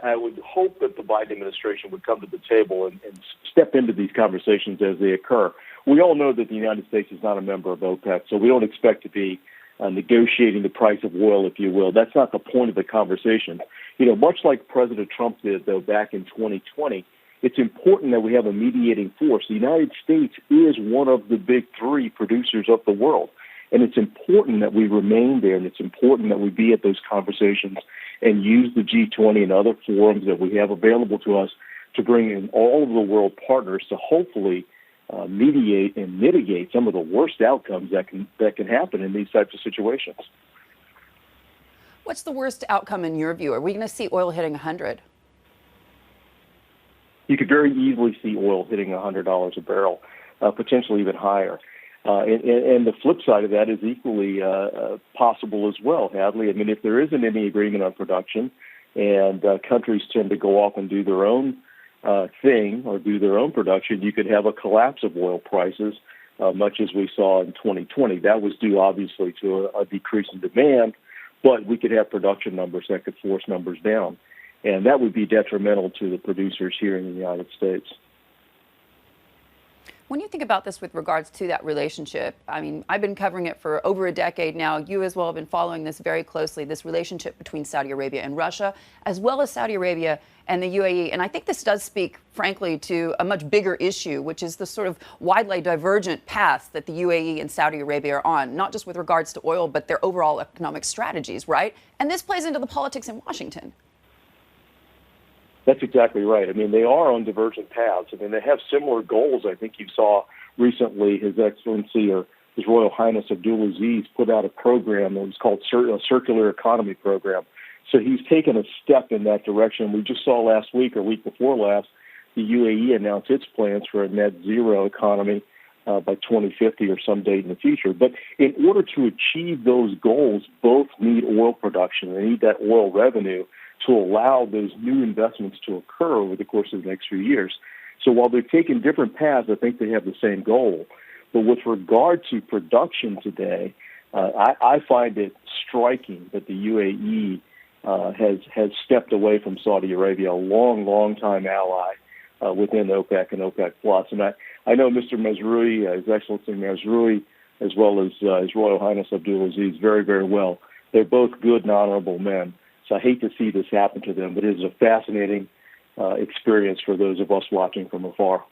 I would hope that the Biden administration would come to the table and step into these conversations as they occur. We all know that the United States is not a member of OPEC, so we don't expect to be negotiating the price of oil, if you will. That's not the point of the conversation. Much like President Trump did, though, back in 2020, it's important that we have a mediating force. The United States is one of the big three producers of the world. And it's important that we remain there, and it's important that we be at those conversations and use the G20 and other forums that we have available to us to bring in all of the world partners to hopefully mediate and mitigate some of the worst outcomes that can happen in these types of situations. What's the worst outcome in your view? Are we going to see oil hitting 100? You could very easily see oil hitting $100 a barrel, potentially even higher. And the flip side of that is equally possible as well, Hadley. I mean, if there isn't any agreement on production and countries tend to go off and do their own thing or do their own production, you could have a collapse of oil prices, much as we saw in 2020. That was due, obviously, to a decrease in demand, but we could have production numbers that could force numbers down. And that would be detrimental to the producers here in the United States. When you think about this with regards to that relationship, I mean, I've been covering it for over a decade now. You as well have been following this very closely, this relationship between Saudi Arabia and Russia, as well as Saudi Arabia and the UAE. And I think this does speak, frankly, to a much bigger issue, which is the sort of widely divergent paths that the UAE and Saudi Arabia are on, not just with regards to oil, but their overall economic strategies, right? And this plays into the politics in Washington. That's exactly right. I mean, they are on divergent paths. I mean, they have similar goals. I think you saw recently His Excellency or His Royal Highness Abdulaziz put out a program that was called a Circular Economy Program. So he's taken a step in that direction. We just saw last week or week before last, the UAE announced its plans for a net zero economy by 2050 or some date in the future. But in order to achieve those goals, both need oil production. They need that oil revenue to allow those new investments to occur over the course of the next few years. So while they've taken different paths, I think they have the same goal. But with regard to production today, I find it striking that the UAE has stepped away from Saudi Arabia, a long time ally within OPEC and OPEC Plus. And I know Mr. Mazrui, His Excellency Mazrui, as well as His Royal Highness Abdulaziz, very well. They're both good and honorable men. So I hate to see this happen to them, but it is a fascinating experience for those of us watching from afar.